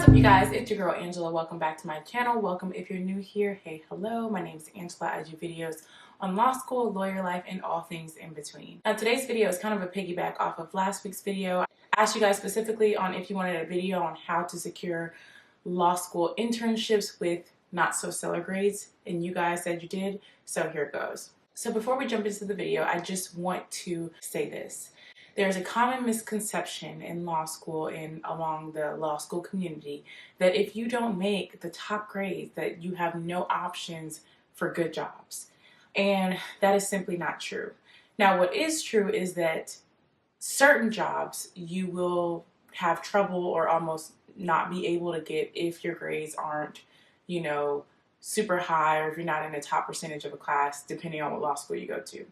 What's up, you guys? It's your girl Angela. Welcome back to my channel. Welcome if you're new here. Hey, hello. My name is Angela. I do videos on law school, lawyer life, and all things in between. Now, today's video is kind of a piggyback off of last week's video. I asked you guys specifically on if you wanted a video on how to secure law school internships with not so stellar grades, and you guys said you did, so here it goes. So before we jump into the video, I just want to say this. There's a common misconception in law school and along the law school community that if you don't make the top grades, that you have no options for good jobs. And that is simply not true. Now, what is true is that certain jobs you will have trouble or almost not be able to get if your grades aren't, super high, or if you're not in the top percentage of a class, depending on what law school you go to.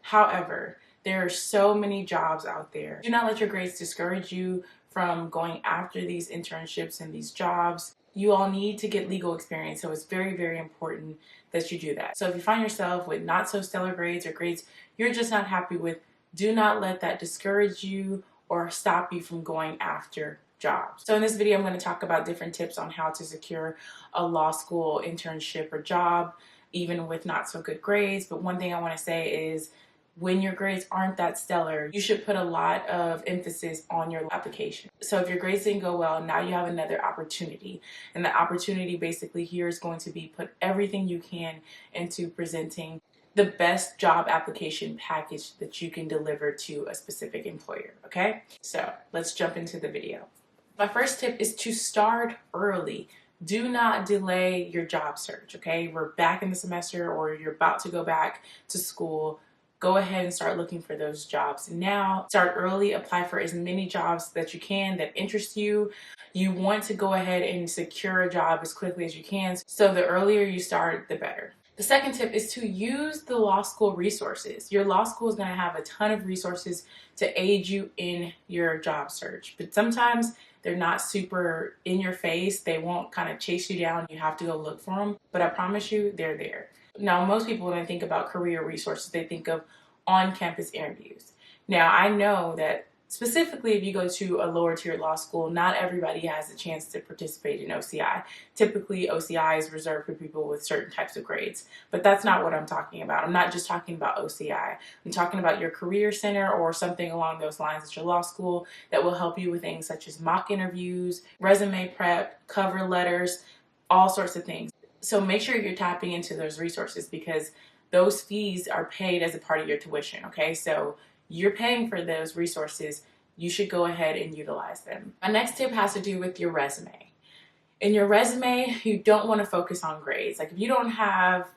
However, there are so many jobs out there. Do not let your grades discourage you from going after these internships and these jobs. You all need to get legal experience, so it's very, very important that you do that. So if you find yourself with not so stellar grades or grades you're just not happy with, do not let that discourage you or stop you from going after jobs. So in this video, I'm going to talk about different tips on how to secure a law school internship or job, even with not so good grades. But one thing I want to say is, when your grades aren't that stellar, you should put a lot of emphasis on your application. So if your grades didn't go well, now you have another opportunity. And the opportunity basically here is going to be put everything you can into presenting the best job application package that you can deliver to a specific employer, okay? So let's jump into the video. My first tip is to start early. Do not delay your job search, okay? We're back in the semester or you're about to go back to school. Go ahead and start looking for those jobs now. Start early, apply for as many jobs that you can that interest you. You want to go ahead and secure a job as quickly as you can. So the earlier you start, the better. The second tip is to use the law school resources. Your law school is going to have a ton of resources to aid you in your job search, but sometimes they're not super in your face. They won't kind of chase you down. You have to go look for them, but I promise you they're there. Now, most people, when they think about career resources, they think of on-campus interviews. Now, I know that specifically if you go to a lower tier law school, not everybody has a chance to participate in OCI. Typically, OCI is reserved for people with certain types of grades, but that's not what I'm talking about. I'm not just talking about OCI. I'm talking about your career center or something along those lines at your law school that will help you with things such as mock interviews, resume prep, cover letters, all sorts of things. So make sure you're tapping into those resources because those fees are paid as a part of your tuition, okay? So you're paying for those resources. You should go ahead and utilize them. My next tip has to do with your resume. In your resume, you don't want to focus on grades. Like if you don't have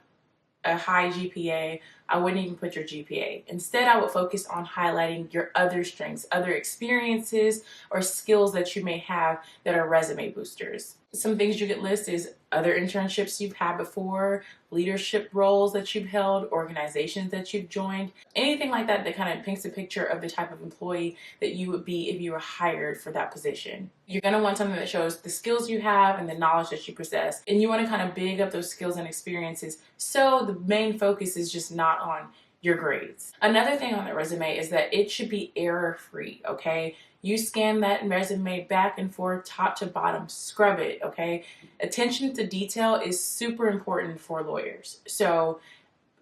a high GPA, I wouldn't even put your GPA. Instead, I would focus on highlighting your other strengths, other experiences, or skills that you may have that are resume boosters. Some things you could list is other internships you've had before, leadership roles that you've held, organizations that you've joined, anything like that that kind of paints a picture of the type of employee that you would be if you were hired for that position. You're going to want something that shows the skills you have and the knowledge that you possess, and you want to kind of big up those skills and experiences so the main focus is just not on your grades. Another thing on the resume is that it should be error-free, okay? You scan that resume back and forth, top to bottom, scrub it, okay? Attention to detail is super important for lawyers. So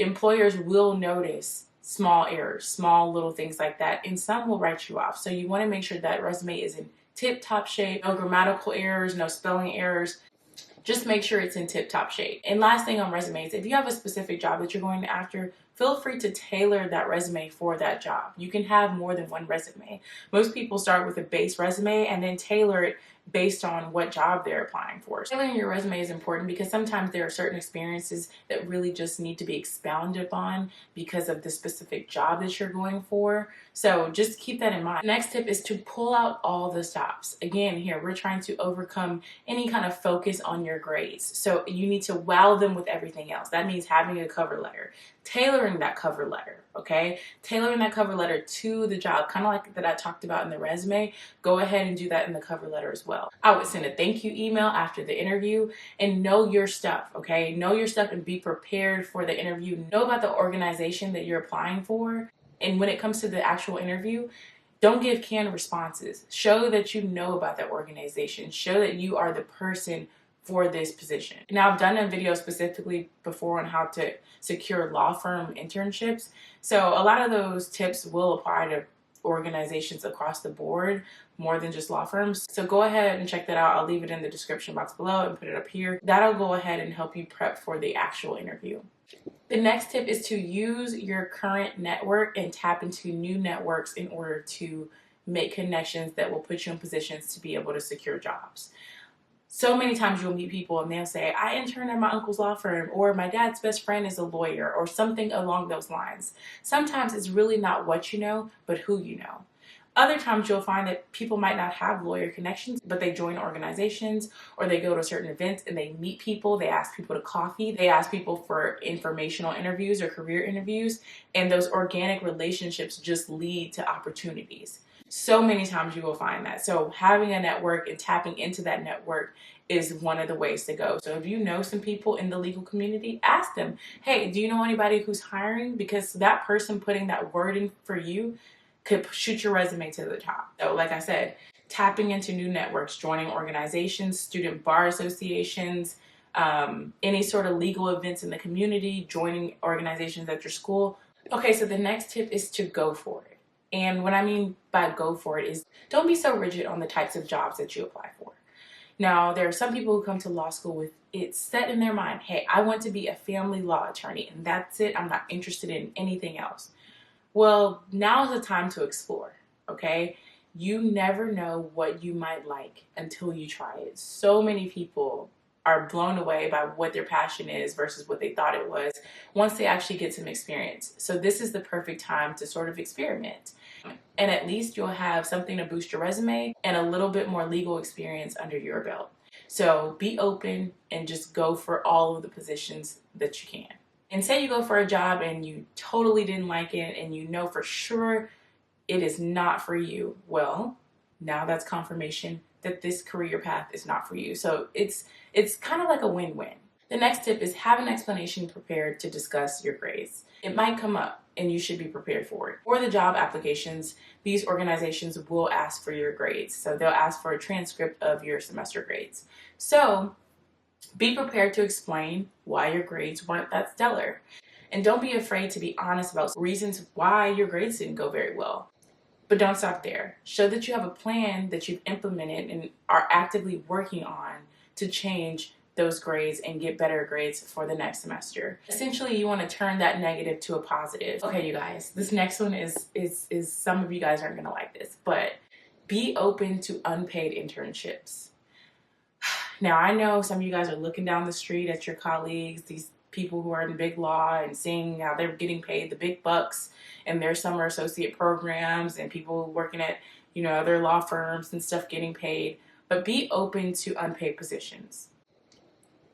employers will notice small errors, small little things like that, and some will write you off. So you want to make sure that resume is in tip-top shape, no grammatical errors, no spelling errors. Just make sure it's in tip-top shape. And last thing on resumes, if you have a specific job that you're going after, feel free to tailor that resume for that job. You can have more than one resume. Most people start with a base resume and then tailor it based on what job they're applying for. Tailoring your resume is important because sometimes there are certain experiences that really just need to be expounded upon because of the specific job that you're going for. So just keep that in mind. The next tip is to pull out all the stops. Again, here we're trying to overcome any kind of focus on your grades. So you need to wow them with everything else. That means having a cover letter, tailoring that cover letter, okay? Tailoring that cover letter to the job, kind of like that I talked about in the resume. Go ahead and do that in the cover letter as well. I would send a thank you email after the interview and know your stuff, okay? Know your stuff and be prepared for the interview. Know about the organization that you're applying for. And when it comes to the actual interview, Don't give canned responses. Show that you know about that organization. Show that you are the person for this position. Now, I've done a video specifically before on how to secure law firm internships. So a lot of those tips will apply to organizations across the board, more than just law firms. So go ahead and check that out. I'll leave it in the description box below and put it up here. That'll go ahead and help you prep for the actual interview. The next tip is to use your current network and tap into new networks in order to make connections that will put you in positions to be able to secure jobs. So many times you'll meet people and they'll say, I interned at my uncle's law firm, or my dad's best friend is a lawyer, or something along those lines. Sometimes it's really not what you know, but who you know. Other times you'll find that people might not have lawyer connections, but they join organizations or they go to certain events and they meet people, they ask people to coffee, they ask people for informational interviews or career interviews, and those organic relationships just lead to opportunities. So many times you will find that. So having a network and tapping into that network is one of the ways to go. So if you know some people in the legal community, ask them, hey, do you know anybody who's hiring? Because that person putting that word in for you could shoot your resume to the top. So like I said, tapping into new networks, joining organizations, student bar associations, any sort of legal events in the community, joining organizations at your school. Okay, so the next tip is to go for it. And what I mean by go for it is don't be so rigid on the types of jobs that you apply for. Now, there are some people who come to law school with it set in their mind, hey, I want to be a family law attorney and that's it. I'm not interested in anything else. Well, now is the time to explore, okay? You never know what you might like until you try it. So many people are blown away by what their passion is versus what they thought it was once they actually get some experience. So this is the perfect time to sort of experiment. And at least you'll have something to boost your resume and a little bit more legal experience under your belt. So be open and just go for all of the positions that you can. And say you go for a job and you totally didn't like it and you know for sure it is not for you. Well, now that's confirmation that this career path is not for you. So it's kind of like a win-win. The next tip is have an explanation prepared to discuss your grades. It might come up and you should be prepared for it. For the job applications, these organizations will ask for your grades. So they'll ask for a transcript of your semester grades. So be prepared to explain why your grades weren't that stellar. And don't be afraid to be honest about reasons why your grades didn't go very well. But don't stop there. Show that you have a plan that you've implemented and are actively working on to change those grades and get better grades for the next semester. Essentially, you want to turn that negative to a positive. Okay, you guys, this next one is some of you guys aren't gonna like this, but be open to unpaid internships. Now, I know some of you guys are looking down the street at your colleagues, these people who are in big law, and seeing how they're getting paid the big bucks in their summer associate programs, and people working at, other law firms and stuff getting paid. But be open to unpaid positions.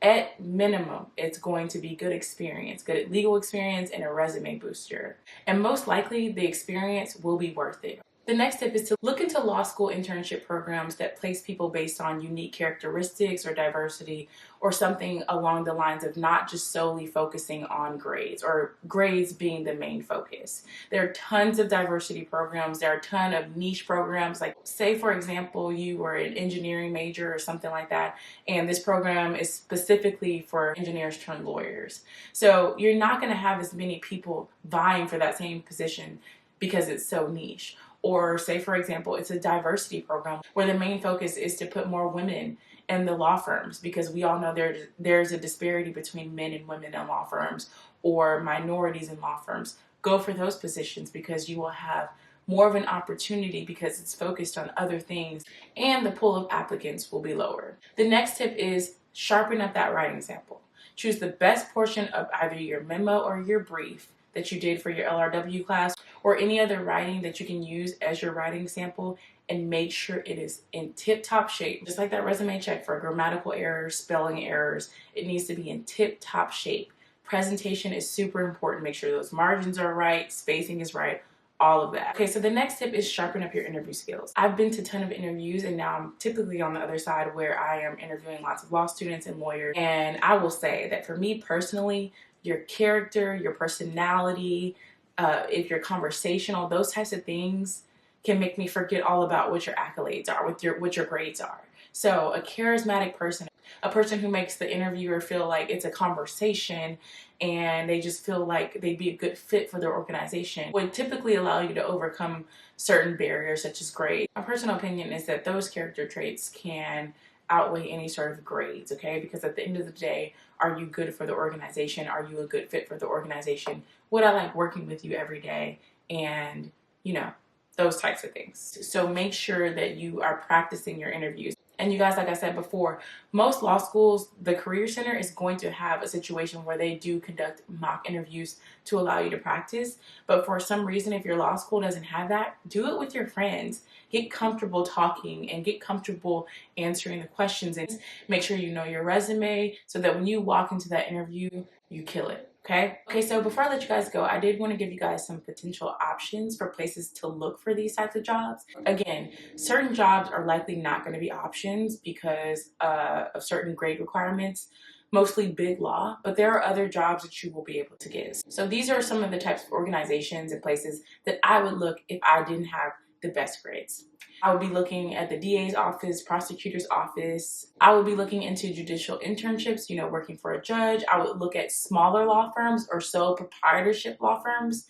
At minimum, it's going to be good experience, good legal experience, and a resume booster. And most likely, the experience will be worth it. The next tip is to look into law school internship programs that place people based on unique characteristics or diversity, or something along the lines of not just solely focusing on grades, or grades being the main focus. There are tons of diversity programs. There are a ton of niche programs. Like, say, for example, you were an engineering major or something like that, and this program is specifically for engineers turned lawyers. So you're not going to have as many people vying for that same position because it's so niche. Or say, for example, it's a diversity program where the main focus is to put more women in the law firms, because we all know there's a disparity between men and women in law firms, or minorities in law firms. Go for those positions because you will have more of an opportunity because it's focused on other things, and the pool of applicants will be lower. The next tip is sharpen up that writing sample. Choose the best portion of either your memo or your brief that you did for your LRW class, or any other writing that you can use as your writing sample, and make sure it is in tip-top shape. Just like that resume check for grammatical errors, spelling errors, it needs to be in tip-top shape. Presentation is super important. Make sure those margins are right, spacing is right, all of that. Okay, so the next tip is sharpen up your interview skills. I've been to a ton of interviews, and now I'm typically on the other side where I am interviewing lots of law students and lawyers. And I will say that for me personally, your character, your personality, if you're conversational, those types of things can make me forget all about what your accolades are, what your grades are. So a charismatic person, a person who makes the interviewer feel like it's a conversation and they just feel like they'd be a good fit for their organization, would typically allow you to overcome certain barriers such as grades. My personal opinion is that those character traits can outweigh any sort of grades, okay? Because at the end of the day, are you good for the organization? Are you a good fit for the organization? Would I like working with you every day? And, you know, those types of things. So make sure that you are practicing your interviews. And you guys, like I said before, most law schools, the Career Center is going to have a situation where they do conduct mock interviews to allow you to practice. But for some reason, if your law school doesn't have that, do it with your friends. Get comfortable talking and get comfortable answering the questions, and make sure you know your resume so that when you walk into that interview, you kill it. Okay, so before I let you guys go, I did want to give you guys some potential options for places to look for these types of jobs. Again, certain jobs are likely not going to be options because of certain grade requirements, mostly big law, but there are other jobs that you will be able to get. So these are some of the types of organizations and places that I would look if I didn't have the best grades. I would be looking at the DA's office, prosecutor's office. I would be looking into judicial internships, you know, working for a judge. I would look at smaller law firms or sole proprietorship law firms.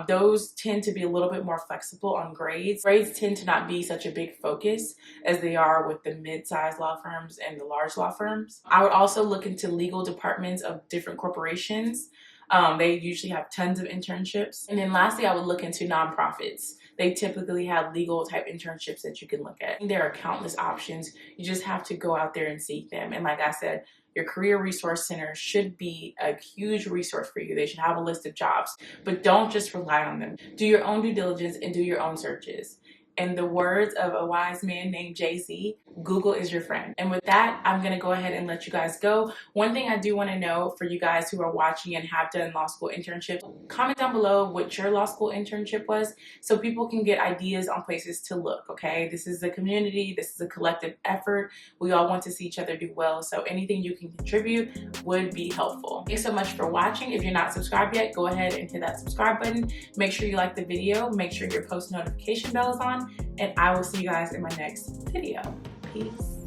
Those tend to be a little bit more flexible on grades. Grades tend to not be such a big focus as they are with the mid-sized law firms and the large law firms. I would also look into legal departments of different corporations. They usually have tons of internships. And then lastly, I would look into nonprofits. They typically have legal type internships that you can look at. There are countless options. You just have to go out there and seek them. And like I said, your career resource center should be a huge resource for you. They should have a list of jobs, but don't just rely on them. Do your own due diligence and do your own searches. In the words of a wise man named Jay-Z, Google is your friend. And with that, I'm going to go ahead and let you guys go. One thing I do want to know for you guys who are watching and have done law school internships, comment down below what your law school internship was so people can get ideas on places to look, okay? This is a community. This is a collective effort. We all want to see each other do well, so anything you can contribute would be helpful. Thanks so much for watching. If you're not subscribed yet, go ahead and hit that subscribe button. Make sure you like the video. Make sure your post notification bell is on. And I will see you guys in my next video. Peace.